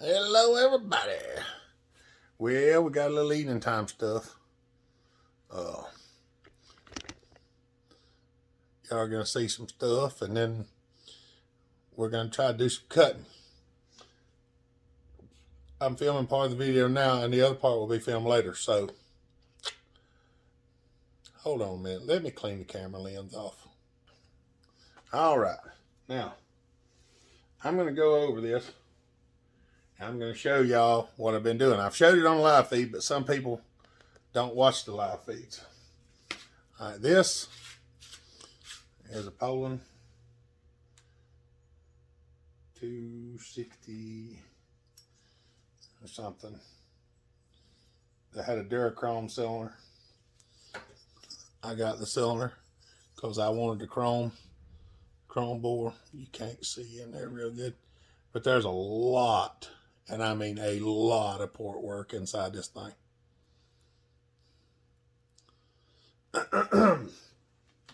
Hello, everybody. Well, we got a little evening time stuff. Y'all are gonna see some stuff, and then we're gonna try to do some cutting. I'm filming part of the video now, and the other part will be filmed later. So, hold on a minute. Let me clean the camera lens off. All right. Now, I'm gonna go over this. I'm going to show y'all what I've been doing. I've showed it on live feed, but some people don't watch the live feeds. All right, this is a Poland 260 or something that had a Durachrome cylinder. I got the cylinder because I wanted the chrome bore. You can't see in there real good, but there's a lot, and I mean a lot of port work inside this thing.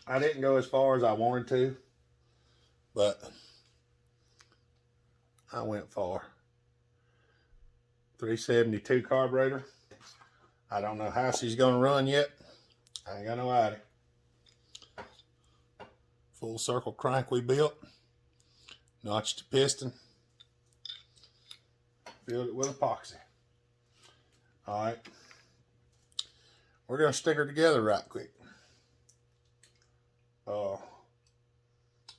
I didn't go as far as I wanted to, but I went far. 372 carburetor. I don't know how she's going to run yet. I ain't got no idea. Full circle crank we built. Notched the piston. Filled it with epoxy. All right. We're going to stick her together right quick.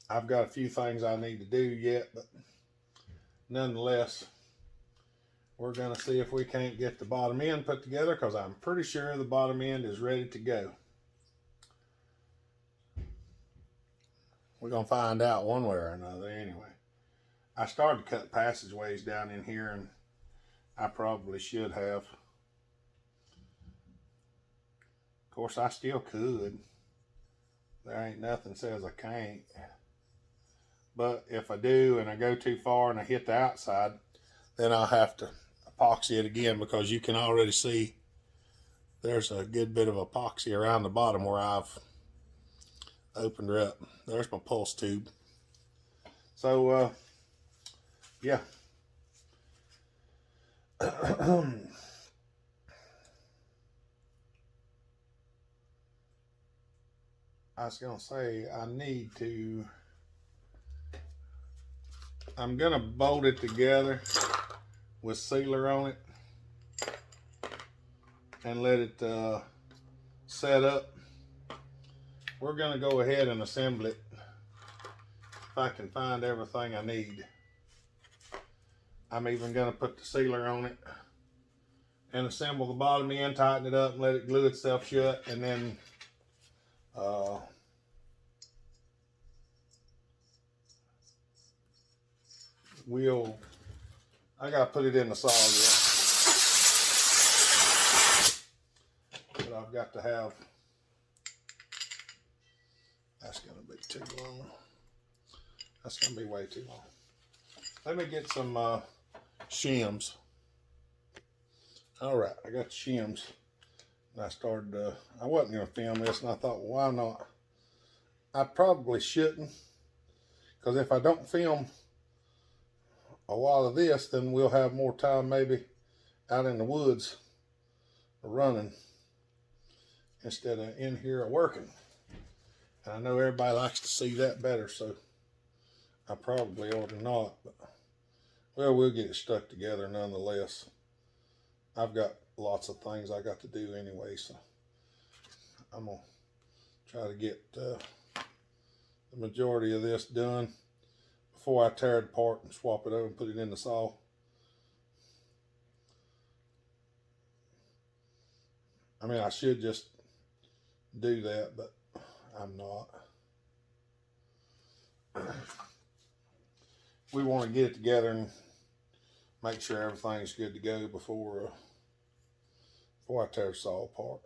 I've got a few things I need to do yet, but nonetheless, we're going to see if we can't get the bottom end put together, because I'm pretty sure the bottom end is ready to go. We're going to find out one way or another anyway. I started to cut passageways down in here, and I probably should have. Of course, I still could. There ain't nothing says I can't. But if I do and I go too far and I hit the outside, then I'll have to epoxy it again, because you can already see there's a good bit of epoxy around the bottom where I've opened her up. There's my pulse tube. So, yeah. I was going to say, I'm going to bolt it together with sealer on it and let it set up. We're going to go ahead and assemble it if I can find everything I need. I'm even going to put the sealer on it and assemble the bottom end, tighten it up, and let it glue itself shut, and then I gotta put it in the saw yet, but I've got to have, that's gonna be too long. That's gonna be way too long. Let me get some shims. All right, I got the shims. And I started, I wasn't gonna film this, and I thought, well, why not? I probably shouldn't, because if I don't film a lot of this, then we'll have more time maybe out in the woods running instead of in here working. And I know everybody likes to see that better, so I probably ought to not, but well, we'll get it stuck together nonetheless. I've got lots of things I got to do anyway, so I'm gonna try to get the majority of this done before I tear it apart and swap it over and put it in the saw. I mean, I should just do that, but I'm not. We want to get it together and make sure everything's good to go before I tear the saw apart.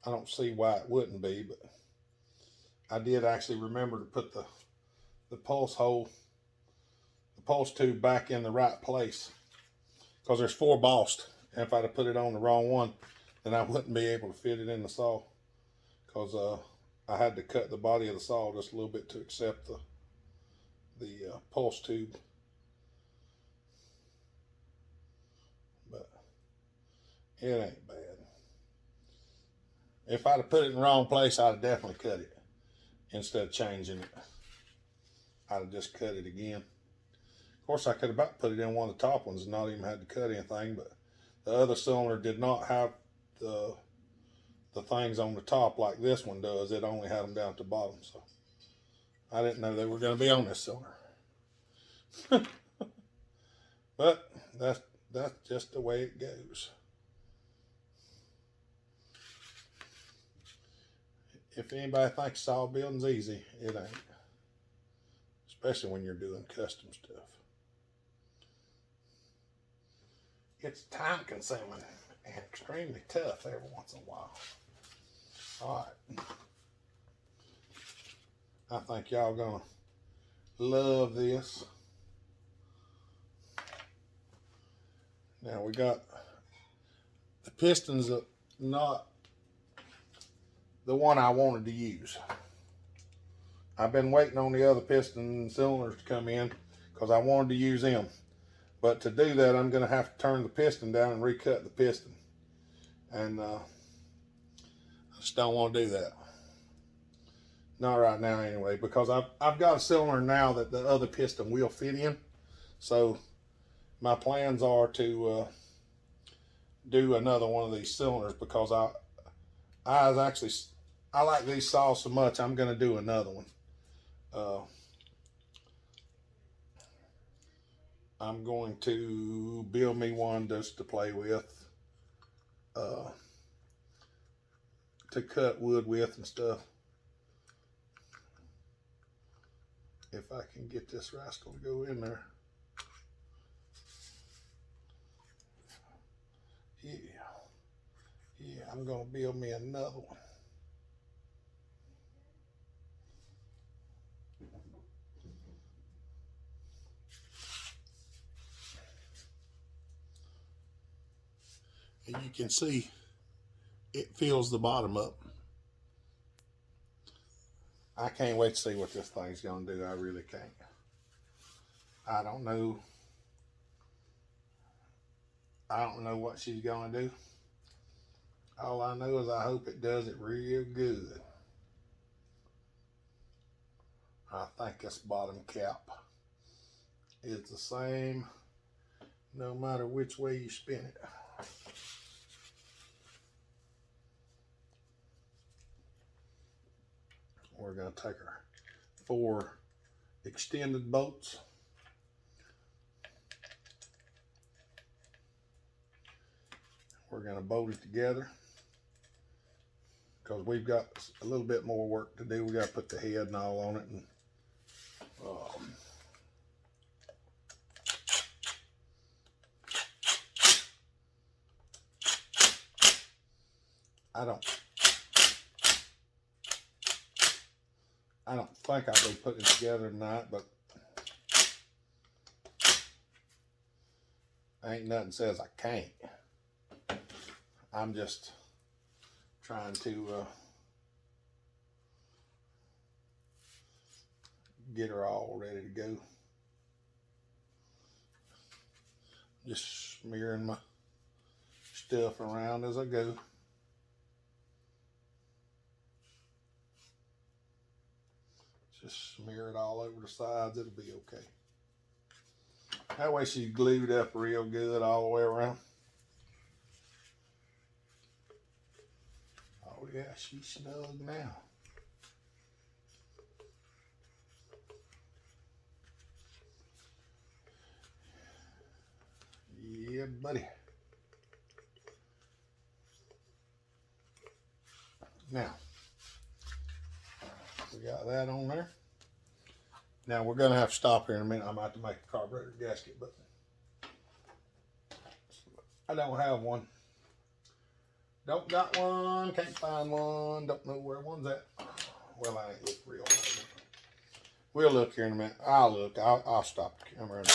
I don't see why it wouldn't be, but I did actually remember to put the pulse hole, the pulse tube back in the right place, because there's 4 bossed, and if I'd have put it on the wrong one, then I wouldn't be able to fit it in the saw, because I had to cut the body of the saw just a little bit to accept the pulse tube. But it ain't bad. If I'd have put it in the wrong place, I'd have definitely cut it instead of changing it. I'd have just cut it again. Of course, I could have about put it in one of the top ones and not even had to cut anything, but the other cylinder did not have the things on the top like this one does. It only had them down at the bottom, so I didn't know they were going to be on this cylinder. But that's just the way it goes. If anybody thinks saw building's easy, it ain't. Especially when you're doing custom stuff. It's time consuming and extremely tough every once in a while. All right. I think y'all gonna love this. Now we got the pistons are not the one I wanted to use. I've been waiting on the other piston cylinders to come in because I wanted to use them. But to do that, I'm going to have to turn the piston down and recut the piston. And I just don't want to do that. Not right now anyway, because I've got a cylinder now that the other piston will fit in. So my plans are to do another one of these cylinders because I like these saws so much, I'm going to do another one. I'm going to build me one just to play with, to cut wood with and stuff. If I can get this rascal to go in there. Yeah, I'm going to build me another one. And you can see it fills the bottom up. I can't wait to see what this thing's going to do. I really can't. I don't know. I don't know what she's going to do. All I know is I hope it does it real good. I think this bottom cap is the same no matter which way you spin it. We're going to take our 4 extended bolts. We're going to bolt it together because we've got a little bit more work to do. We got to put the head and all on it. And I don't think I'll be putting it together tonight, but ain't nothing says I can't. I'm just trying to get her all ready to go. Just smearing my stuff around as I go. Just smear it all over the sides, it'll be okay. That way she's glued up real good all the way around. Oh yeah, she's snug now. Yeah, buddy. Now, we got that on there. Now we're gonna have to stop here in a minute. I'm about to make a carburetor gasket, but I don't have one. Don't got one, can't find one, don't know where one's at. Well, I ain't look real hard. We'll look here in a minute. I'll look, I'll stop the camera and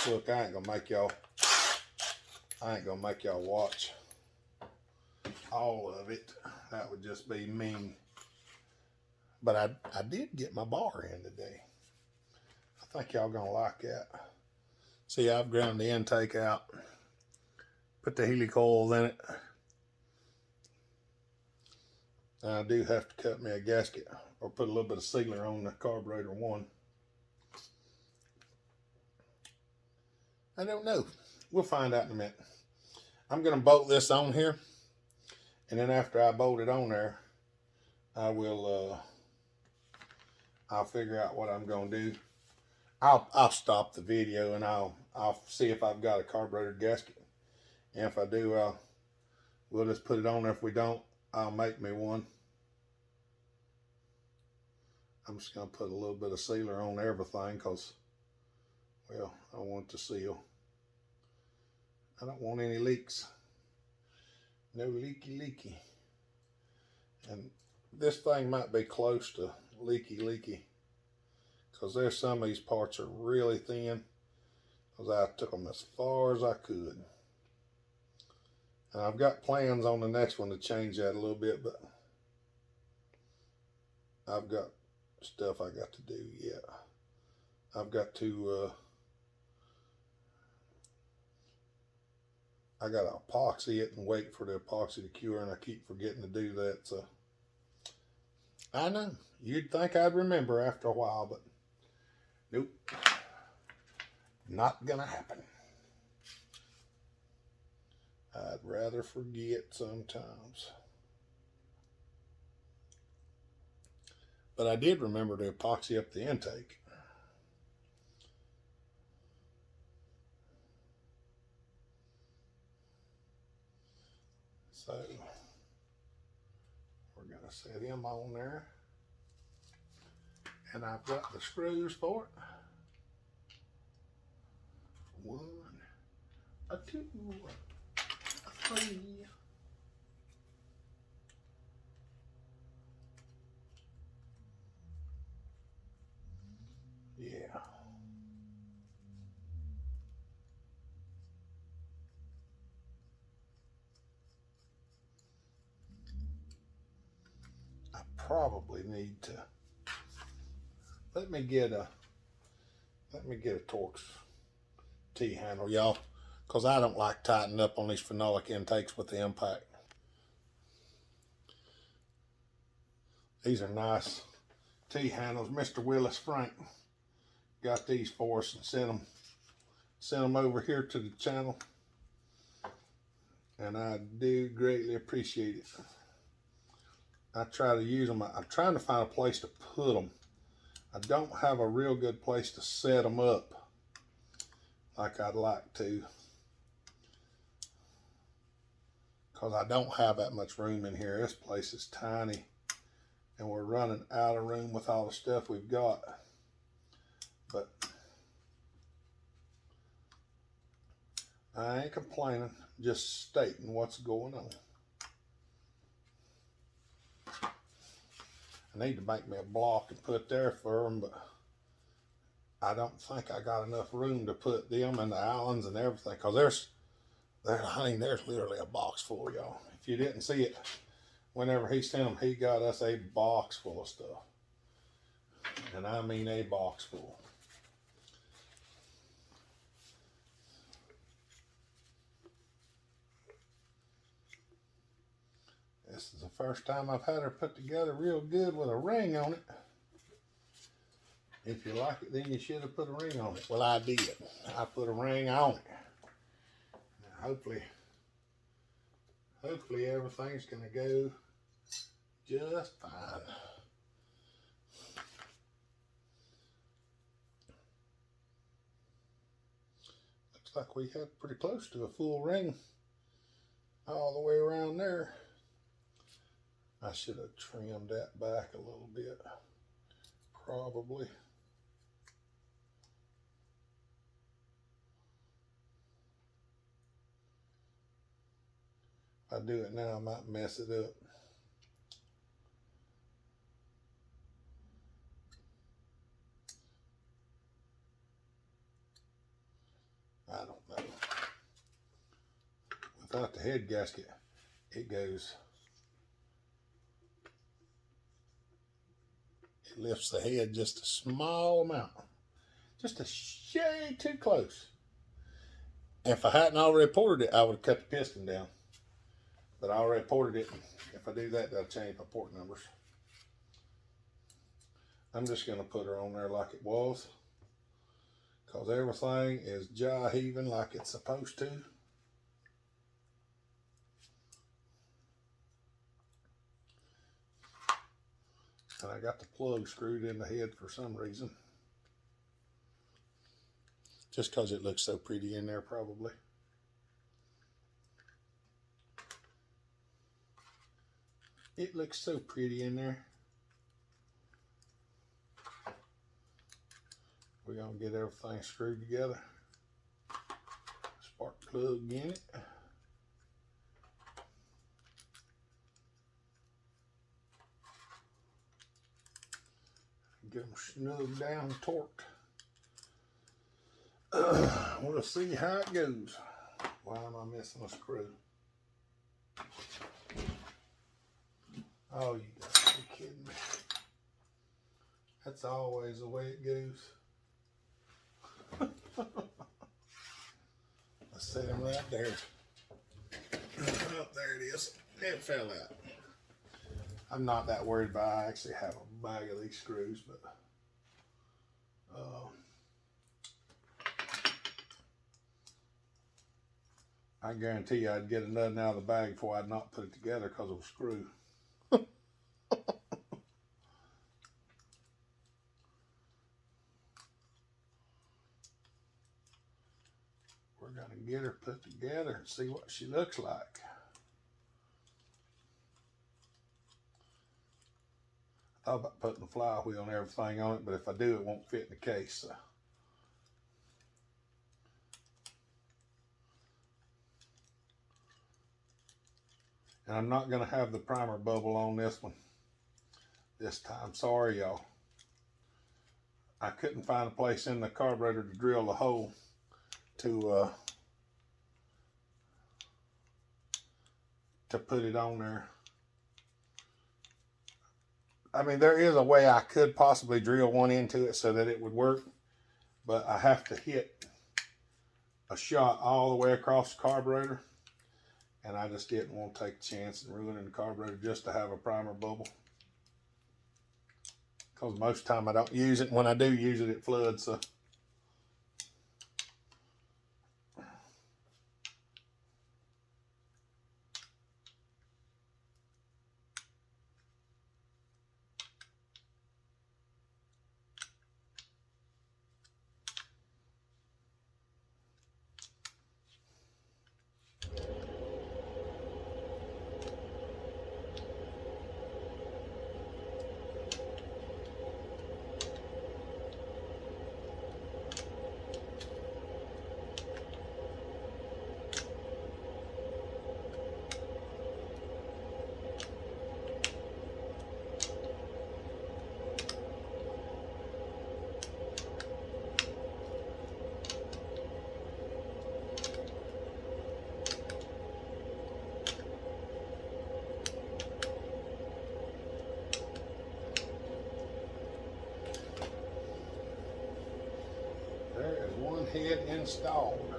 look. I ain't gonna make y'all watch all of it. That would just be mean. But I did get my bar in today. I I think y'all gonna like that. See, I've ground the intake out, put the helicoils in it. I do have to cut me a gasket or put a little bit of sealer on the carburetor one. I don't know. We'll find out in a minute. I'm going to bolt this on here, and then after I bolt it on there, I will I'll figure out what I'm going to do. I'll stop the video and I'll see if I've got a carburetor gasket. And if I do, we'll just put it on there. If we don't, I'll make me one. I'm just going to put a little bit of sealer on everything because, well, I want it to seal. I don't want any leaks. No leaky. And this thing might be close to leaky. Because there's some of these parts are really thin. Because I took them as far as I could. And I've got plans on the next one to change that a little bit, but I've got stuff I got to do yet. I've got to I got to epoxy it and wait for the epoxy to cure, and I keep forgetting to do that. So I know you'd think I'd remember after a while, but nope, not gonna happen. I'd rather forget sometimes. But I did remember to epoxy up the intake. So we're going to set him on there. And I've got the screws for it. 1, a 2, a 3. Yeah. I probably need to let me get a Torx T-handle, y'all, because I don't like tightening up on these phenolic intakes with the impact. These are nice T-handles. Mr. Willis Frank got these for us and sent them over here to the channel, and I do greatly appreciate it. I try to use them. I'm trying to find a place to put them. I don't have a real good place to set them up like I'd like to, because I don't have that much room in here. This place is tiny, and we're running out of room with all the stuff we've got. But I ain't complaining, just stating what's going on. I need to make me a block and put there for them, but I don't think I got enough room to put them and the Allens and everything, because there's literally a box full, y'all. If you didn't see it, whenever he sent them, he got us a box full of stuff. And I mean a box full. This is the first time I've had her put together real good with a ring on it. If you like it, then you should have put a ring on it. Well, I did. I put a ring on it. Now, hopefully everything's going to go just fine. Looks like we had pretty close to a full ring all the way around there. I should have trimmed that back a little bit, probably. If I do it now, I might mess it up. I don't know. Without the head gasket, it lifts the head just a small amount. Just a shade too close. If I hadn't already ported it, I would have cut the piston down. But I already ported it. If I do that, that'll change my port numbers. I'm just going to put her on there like it was, because everything is jive-heaving like it's supposed to. And I got the plug screwed in the head for some reason. Just because it looks so pretty in there, probably. It looks so pretty in there. We're going to get everything screwed together. Spark plug in it. Get them snug down, torqued. We'll see how it goes. Why am I missing a screw? Oh, you gotta be kidding me. That's always the way it goes. Let's set him right there. Oh, there it is. It fell out. I'm not that worried about it. I actually have a bag of these screws, but I guarantee you I'd get another out of the bag before I'd not put it together because of a screw. We're going to get her put together and see what she looks like. I thought about putting a flywheel and everything on it, but if I do, it won't fit in the case. So. And I'm not going to have the primer bubble on this one this time. Sorry, y'all. I couldn't find a place in the carburetor to drill the hole to put it on there. I mean, there is a way I could possibly drill one into it so that it would work, but I have to hit a shot all the way across the carburetor, and I just didn't want to take a chance and ruining the carburetor just to have a primer bubble. Because most of the time I don't use it. When I do use it, it floods. So. There is one head installed.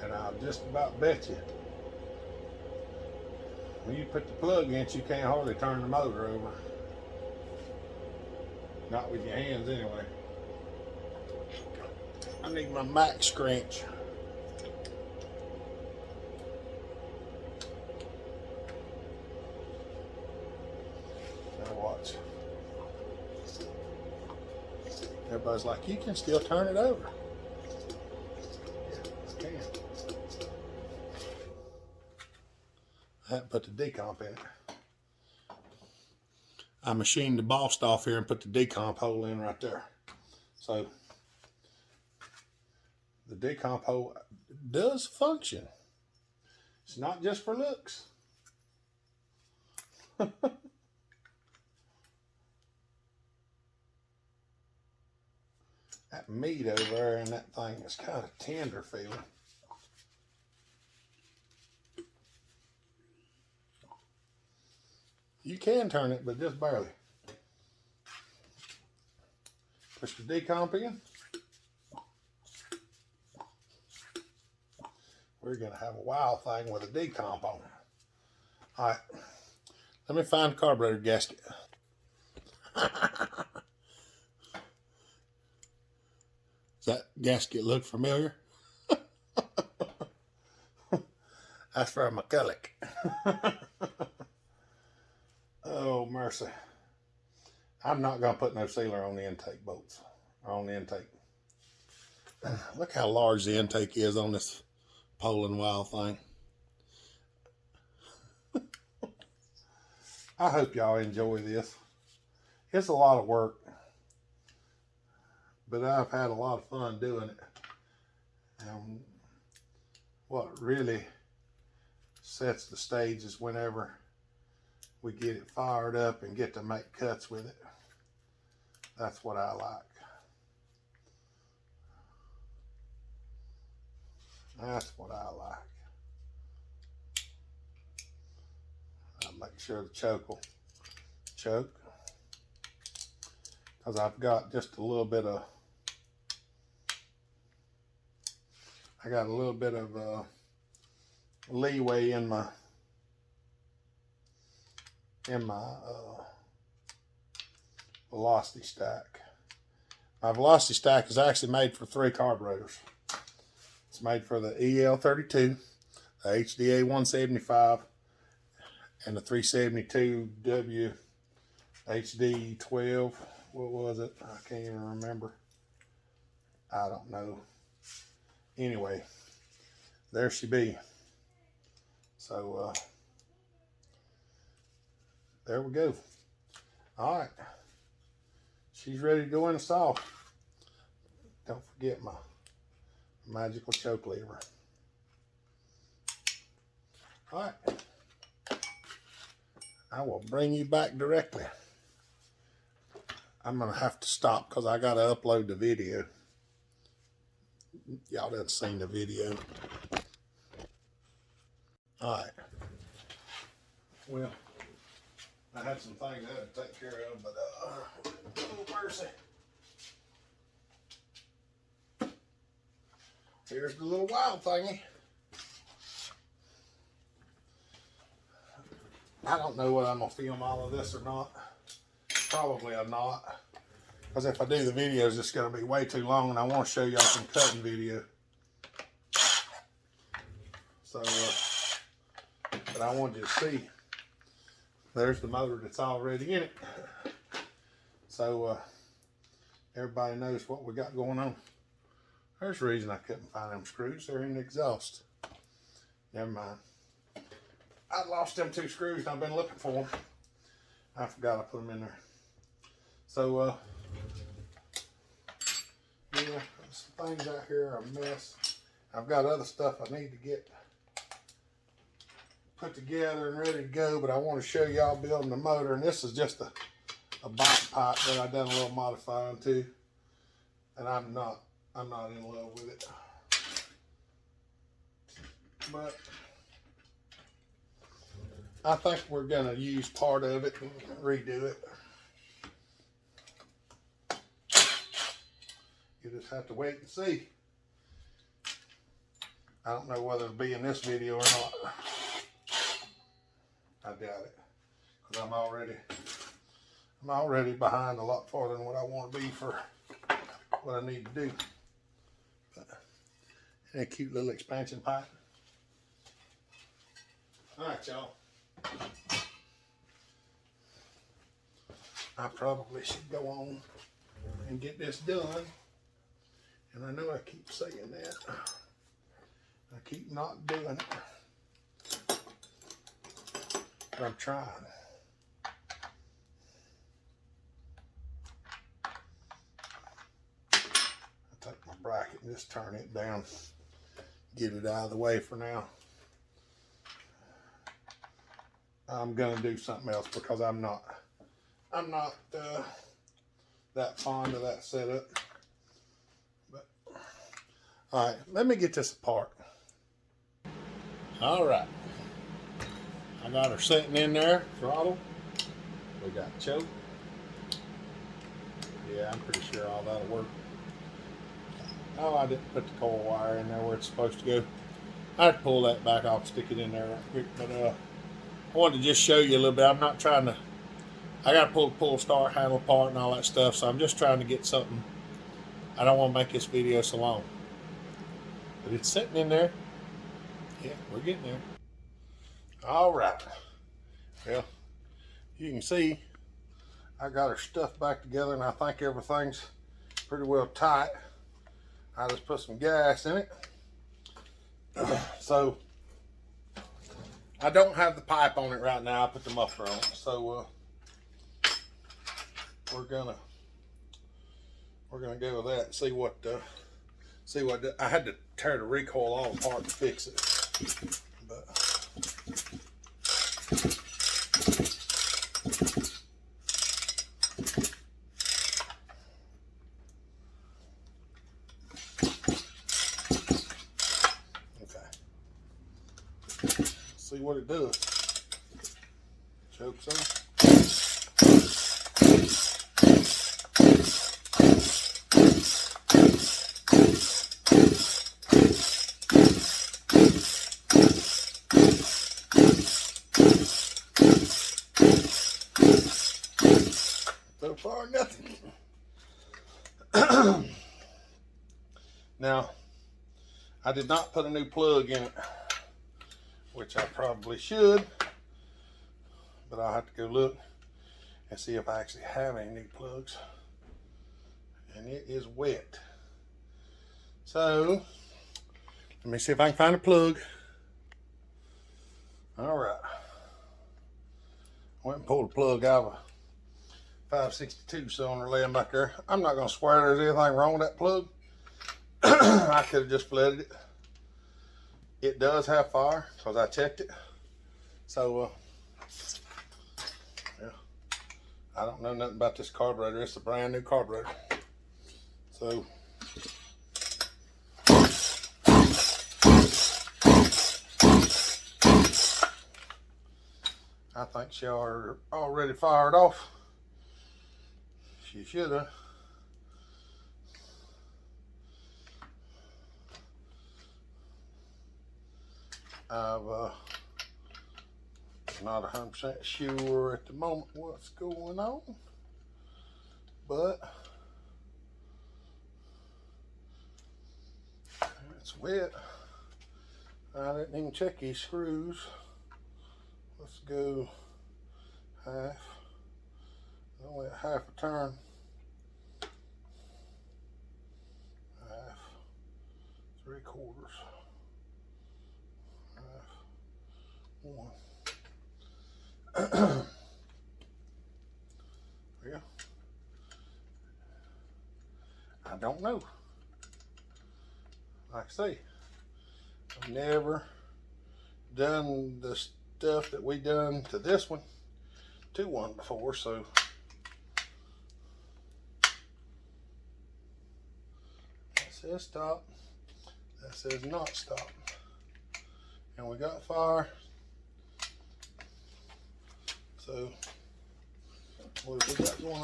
And I'll just about bet you, when you put the plug in it, you can't hardly turn the motor over. Not with your hands anyway. I need my max wrench. Now watch. Everybody's like, you can still turn it over. Yeah, I can. I haven't put the decomp in it. I machined the boss off here and put the decomp hole in right there. So the decomp hole does function. It's not just for looks. that meat over there and that thing is kind of tender feeling. You can turn it, but just barely. Push the decomp in. We're going to have a wild thing with a decomp on it. All right, let me find the carburetor gasket. Does that gasket look familiar? That's for a McCulloch. Oh, mercy. I'm not going to put no sealer on the intake bolts, or on the intake. Look how large the intake is on this Poland Wild thing. I hope y'all enjoy this. It's a lot of work, but I've had a lot of fun doing it. And what really sets the stage is whenever we get it fired up and get to make cuts with it. That's what I like. That's what I like. I'll make sure the choke will choke, because I've got just a little bit of, leeway in my velocity stack. My velocity stack is actually made for 3 carburetors. It's made for the EL32, the HDA 175, and the 372W HD 12. What was it? I can't even remember. I don't know. Anyway, there she be. So there we go. All right, she's ready to go install. Don't forget my magical choke lever. All right, I will bring you back directly. I'm gonna have to stop because I gotta upload the video. Y'all done seen the video. All right. Well, I had some things I had to take care of, but oh mercy. Here's the little wild thingy. I don't know whether I'm gonna film all of this or not. Probably I'm not, because if I do the videos, it's gonna be way too long, and I want to show y'all some cutting video. So, but I wanted you to see. There's the motor that's already in it. So everybody knows what we got going on. There's the reason I couldn't find them screws. They're in the exhaust. Never mind. I lost them 2 screws and I've been looking for them. I forgot I put them in there. So yeah, some things out here are a mess. I've got other stuff I need to get put together and ready to go, but I want to show y'all building the motor. And this is just a bike pipe that I've done a little modifying to, and I'm not in love with it, but I think we're gonna use part of it and redo it. You just have to wait and see. I don't know whether it'll be in this video or not. I doubt it, because I'm already behind a lot farther than what I want to be for what I need to do. But, and a cute little expansion pipe. All right, y'all. I probably should go on and get this done. And I know I keep saying that. I keep not doing it. But I'm trying. I take my bracket and just turn it down. Get it out of the way for now. I'm gonna do something else because I'm not that fond of that setup. All right, let me get this apart. All right, I got her sitting in there, throttle. We got choke. Yeah, I'm pretty sure all that'll work. Oh, I didn't put the coil wire in there where it's supposed to go. I have to pull that back off, stick it in there right quick. But I wanted to just show you a little bit. I'm not trying to. I got to pull start handle apart and all that stuff. So I'm just trying to get something. I don't want to make this video so long. But it's sitting in there. Yeah, we're getting there. All right. Well, you can see I got her stuffed back together, and I think everything's pretty well tight. I just put some gas in it. So I don't have the pipe on it right now. I put the muffler on. So we're gonna go with that and see what I had to tear the recoil all apart to fix it. But see what it does. Chokes on. So far, nothing. Now, I did not put a new plug in it, which I probably should, but I'll have to go look and see if I actually have any new plugs. And it is wet. So, let me see if I can find a plug. All right. Went and pulled a plug out of a 562 cylinder laying back there. I'm not going to swear there's anything wrong with that plug. I could have just flooded it. It does have fire because I checked it. So, yeah, I don't know nothing about this carburetor. It's a brand new carburetor. So, I think she already fired off. She should have. I'm not 100% sure at the moment what's going on, but it's wet. I didn't even check these screws. Let's go half. Only a half a turn. Half. 3/4. One. Yeah. I don't know. Like I say, I've never done the stuff that we done to this one to one before, so that says stop. That says not stop. And we got fire. So, what have we got going on?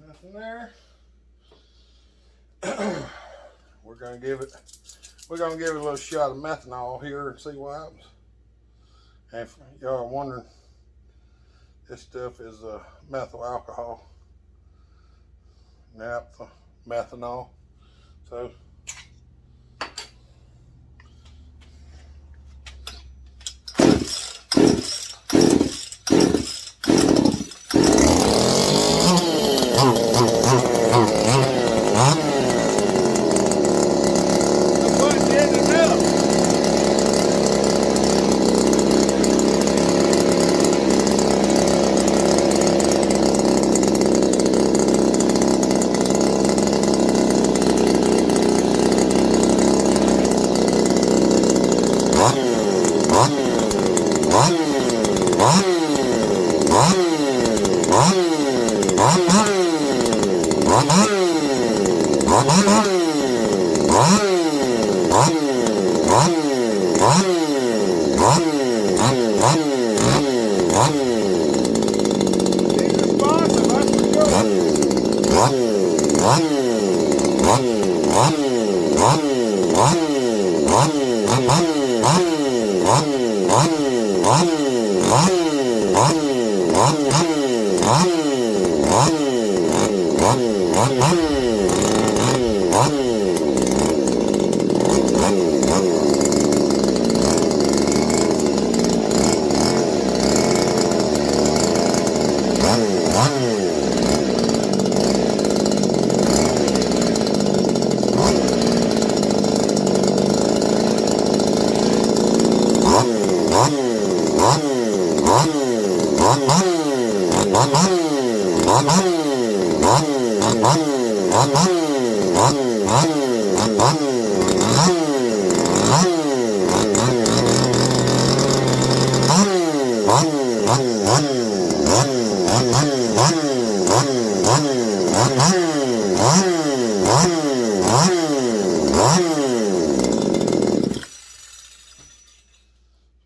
Nothing there. We're gonna give it a little shot of methanol here and see what happens. And if y'all are wondering, this stuff is methyl alcohol. Naphtha, methanol. So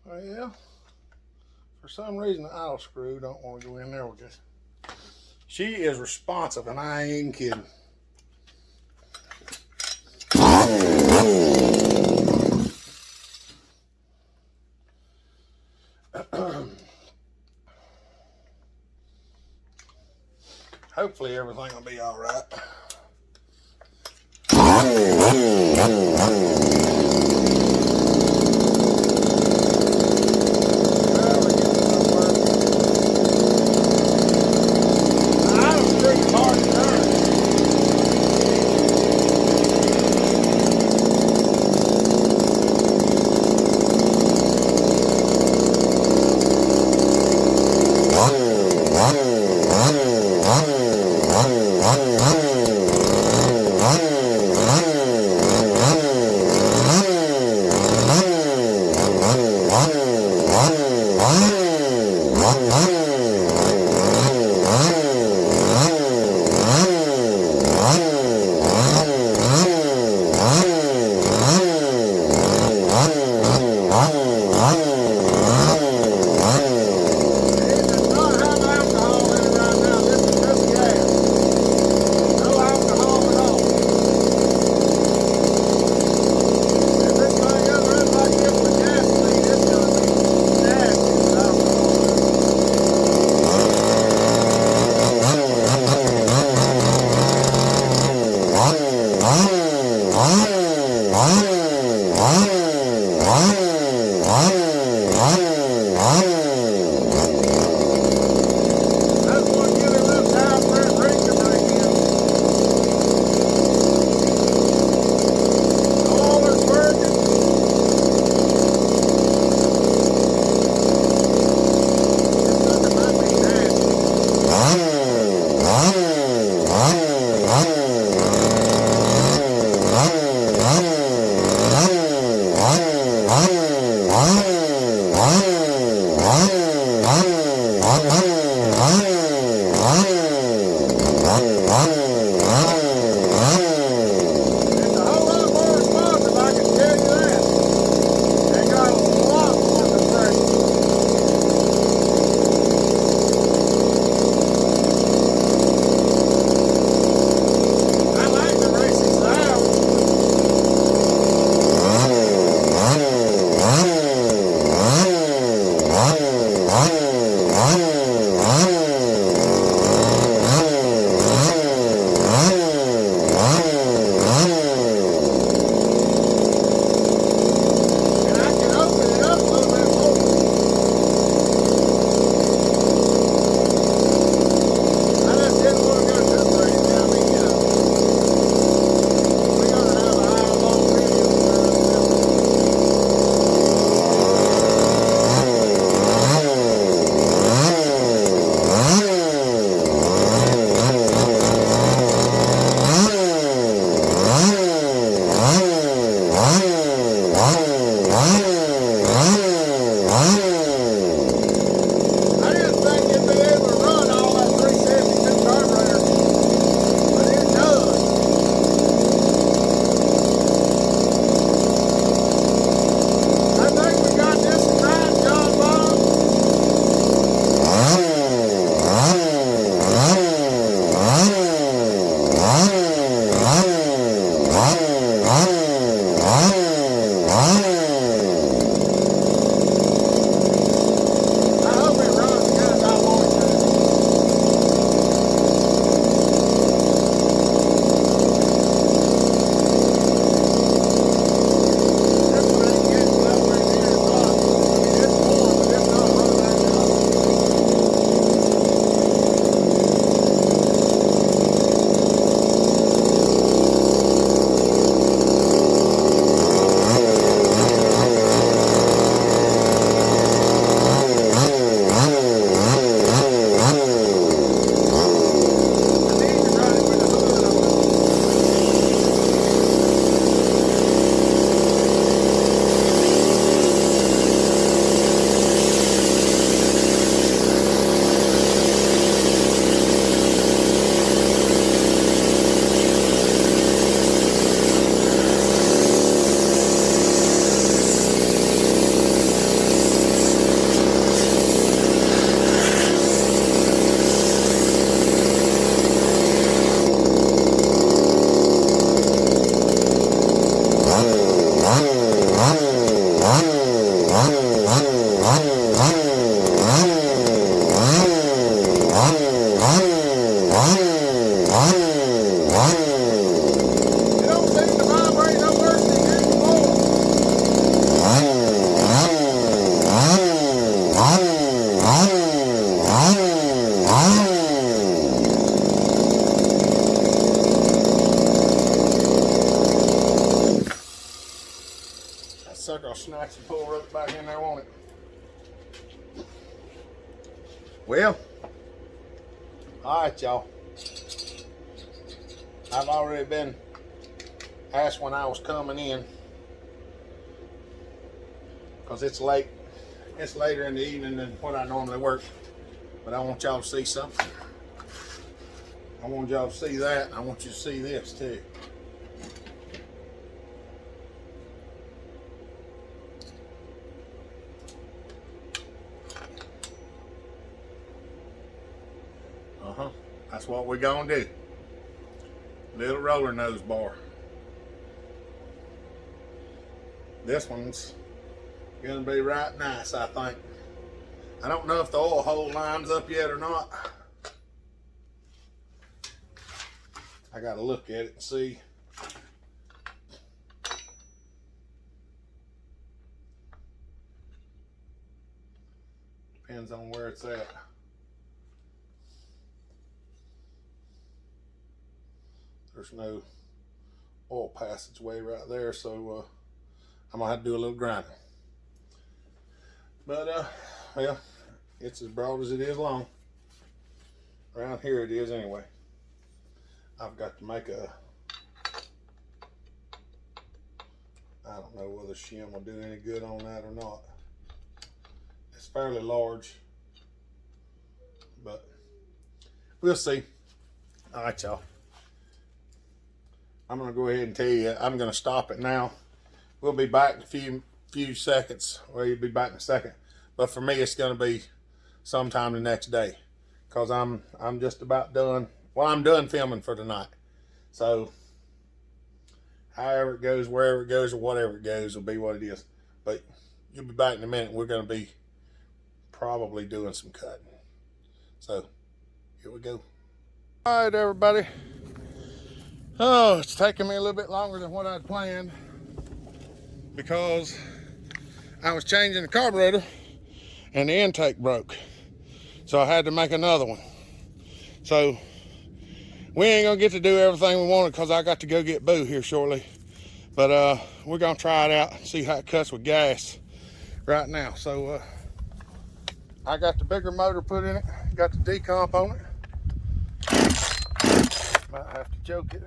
Well, for some reason the idle screw don't want to go in there with this. She is responsive, and I ain't kidding. Hopefully everything will be all right. slip back in there, won't it? Well, all right, y'all. I've already been asked when I was coming in because it's late. It's later in the evening than what I normally work. But I want y'all to see something. I want y'all to see that. I want you to see this too. That's what we're gonna do. Little roller nose bar. This one's gonna be right nice, I think. I don't know if the oil hole lines up yet or not. I gotta look at it and see. Depends on where it's at. There's no oil passageway right there, so I'm gonna have to do a little grinding. But well, it's as broad as it is long. Around here it is anyway. I've got to make a, I don't know whether shim will do any good on that or not. It's fairly large, but we'll see. All right, y'all. I'm gonna go ahead and tell you, I'm gonna stop it now. We'll be back in a few seconds, or you'll be back in a second. But for me, it's gonna be sometime the next day, cause I'm just about done. Well, I'm done filming for tonight. So, however it goes, wherever it goes, or whatever it goes, will be what it is. But you'll be back in a minute. We're gonna be probably doing some cutting. So, here we go. All right, everybody. Oh, it's taking me a little bit longer than what I'd planned because I was changing the carburetor and the intake broke. So I had to make another one. So we ain't gonna get to do everything we wanted because I got to go get Boo here shortly. But we're gonna try it out and see how it cuts with gas right now. So I got the bigger motor put in it, got the decomp on it. Might have to choke it.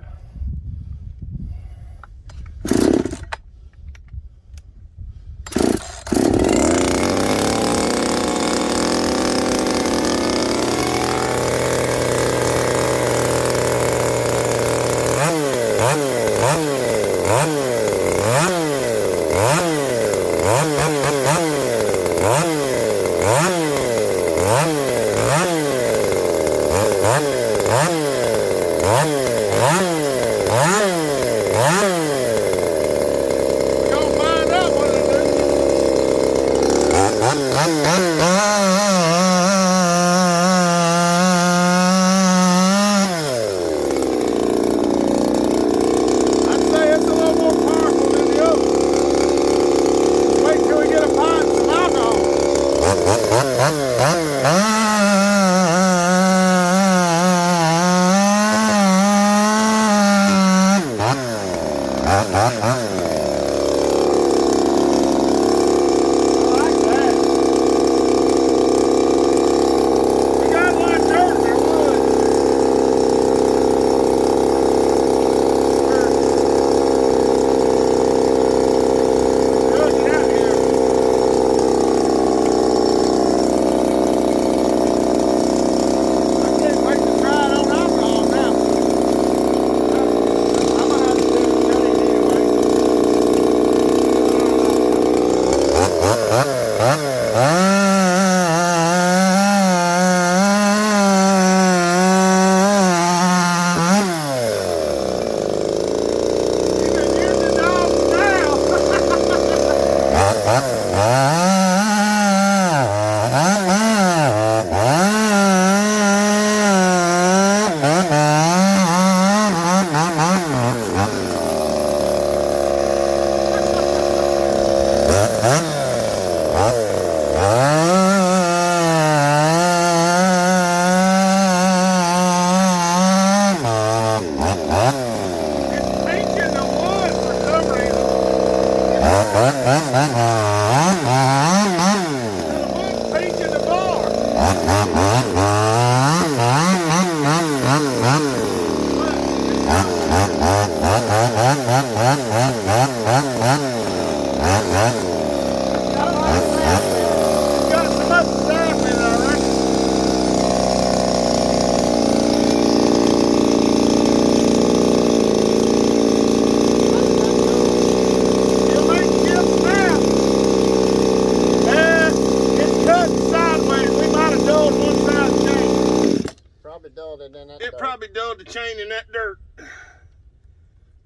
chain in that dirt.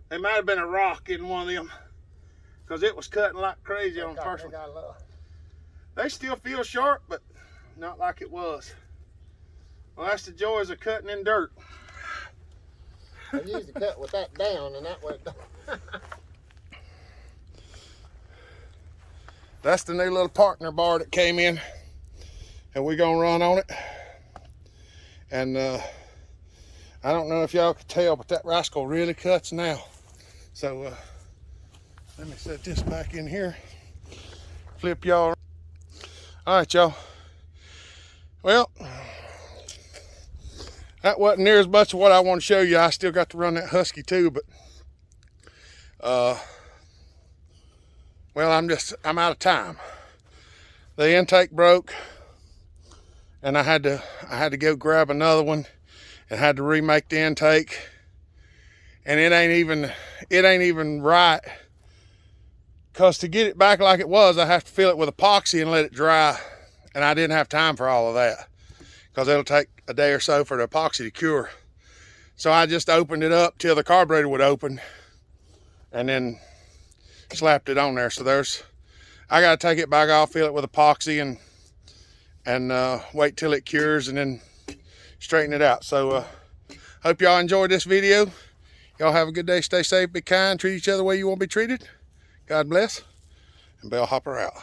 There might have been a rock in one of them, because it was cutting like crazy on the first one. They still feel sharp, but not like it was. Well, that's the joys of cutting in dirt. I used to cut with that down, and that went down. That's the new little partner bar that came in, and we're gonna run on it. And I don't know if y'all can tell, but that rascal really cuts now. So let me set this back in here. Flip y'all. All right, y'all. Well, that wasn't near as much of what I want to show you. I still got to run that Husky too, but well, I'm out of time. The intake broke, and I had to go grab another one and had to remake the intake. And it ain't even right, because to get it back like it was, I have to fill it with epoxy and let it dry, and I didn't have time for all of that, because it'll take a day or so for the epoxy to cure. So I just opened it up till the carburetor would open, and then slapped it on there. So I got to take it back off, fill it with epoxy, and wait till it cures, and then straighten it out. So hope y'all enjoyed this video. Y'all have a good day. Stay safe, be kind, treat each other the way you want to be treated. God bless, and Bellhopper out.